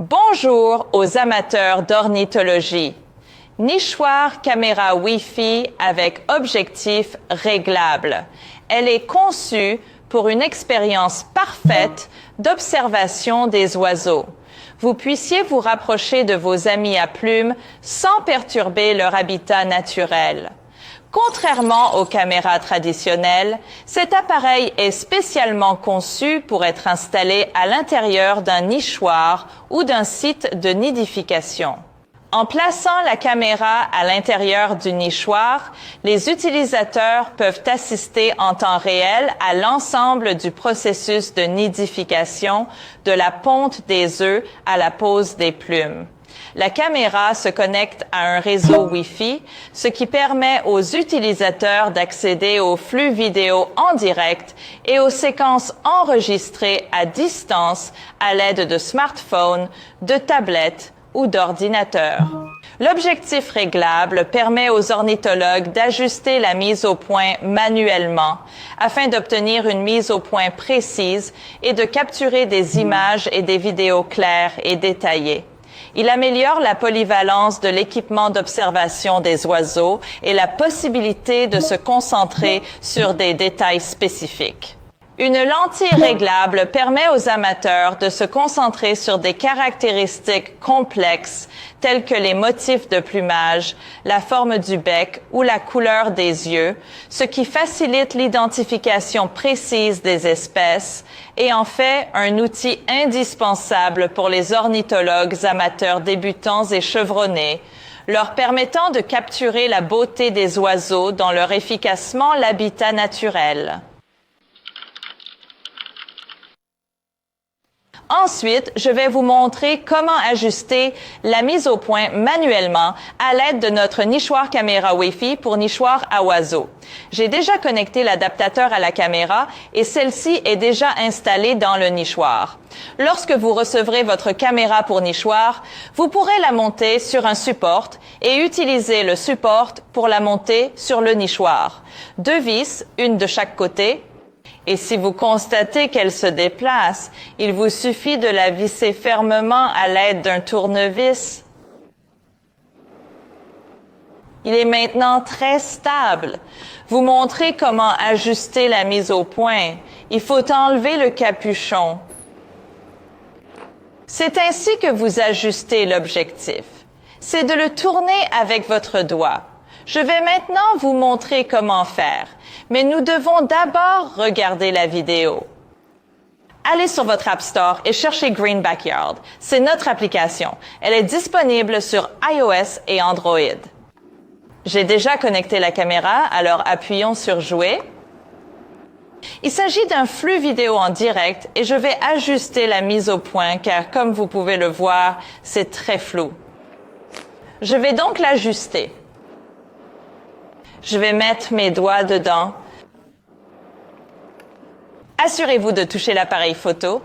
Bonjour aux amateurs d'ornithologie. Nichoir caméra Wi-Fi avec objectif réglable. Elle est conçue pour une expérience parfaite d'observation des oiseaux. Vous puissiez vous rapprocher de vos amis à plumes sans perturber leur habitat naturel. Contrairement aux caméras traditionnelles, cet appareil est spécialement conçu pour être installé à l'intérieur d'un nichoir ou d'un site de nidification. En plaçant la caméra à l'intérieur du nichoir, les utilisateurs peuvent assister en temps réel à l'ensemble du processus de nidification, de la ponte des œufs à la pose des plumes. La caméra se connecte à un réseau Wi-Fi, ce qui permet aux utilisateurs d'accéder aux flux vidéo en direct et aux séquences enregistrées à distance à l'aide de smartphones, de tablettes ou d'ordinateurs. L'objectif réglable permet aux ornithologues d'ajuster la mise au point manuellement afin d'obtenir une mise au point précise et de capturer des images et des vidéos claires et détaillées. Il améliore la polyvalence de l'équipement d'observation des oiseaux et la possibilité de se concentrer sur des détails spécifiques. Une lentille réglable permet aux amateurs de se concentrer sur des caractéristiques complexes telles que les motifs de plumage, la forme du bec ou la couleur des yeux, ce qui facilite l'identification précise des espèces et en fait un outil indispensable pour les ornithologues amateurs débutants et chevronnés, leur permettant de capturer la beauté des oiseaux dans leur efficacement l'habitat naturel. Ensuite, je vais vous montrer comment ajuster la mise au point manuellement à l'aide de notre nichoir caméra Wi-Fi pour nichoir à oiseaux. J'ai déjà connecté l'adaptateur à la caméra et celle-ci est déjà installée dans le nichoir. Lorsque vous recevrez votre caméra pour nichoir, vous pourrez la monter sur un support et utiliser le support pour la monter sur le nichoir. 2 vis, une de chaque côté. Et si vous constatez qu'elle se déplace, il vous suffit de la visser fermement à l'aide d'un tournevis. Il est maintenant très stable. Vous montrez comment ajuster la mise au point. Il faut enlever le capuchon. C'est ainsi que vous ajustez l'objectif. C'est de le tourner avec votre doigt. Je vais maintenant vous montrer comment faire, mais nous devons d'abord regarder la vidéo. Allez sur votre App Store et cherchez Green Backyard. C'est notre application. Elle est disponible sur iOS et Android. J'ai déjà connecté la caméra, alors appuyons sur Jouer. Il s'agit d'un flux vidéo en direct et je vais ajuster la mise au point car, comme vous pouvez le voir, c'est très flou. Je vais donc l'ajuster. Je vais mettre mes doigts dedans. Assurez-vous de toucher l'appareil photo.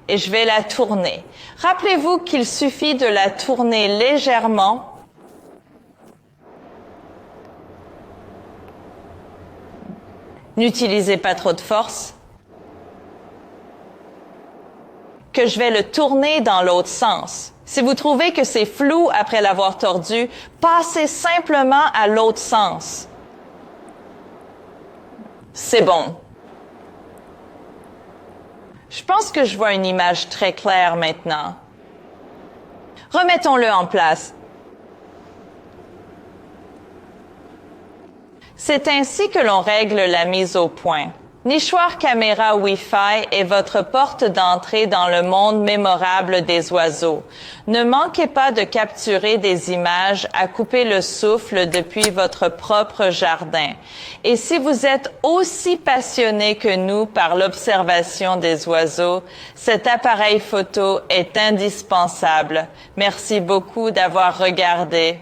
Et je vais la tourner. Rappelez-vous qu'il suffit de la tourner légèrement. N'utilisez pas trop de force. Que je vais le tourner dans l'autre sens. Si vous trouvez que c'est flou après l'avoir tordu, passez simplement à l'autre sens. C'est bon. Je pense que je vois une image très claire maintenant. Remettons-le en place. C'est ainsi que l'on règle la mise au point. Nichoir caméra Wi-Fi est votre porte d'entrée dans le monde mémorable des oiseaux. Ne manquez pas de capturer des images à couper le souffle depuis votre propre jardin. Et si vous êtes aussi passionné que nous par l'observation des oiseaux, cet appareil photo est indispensable. Merci beaucoup d'avoir regardé.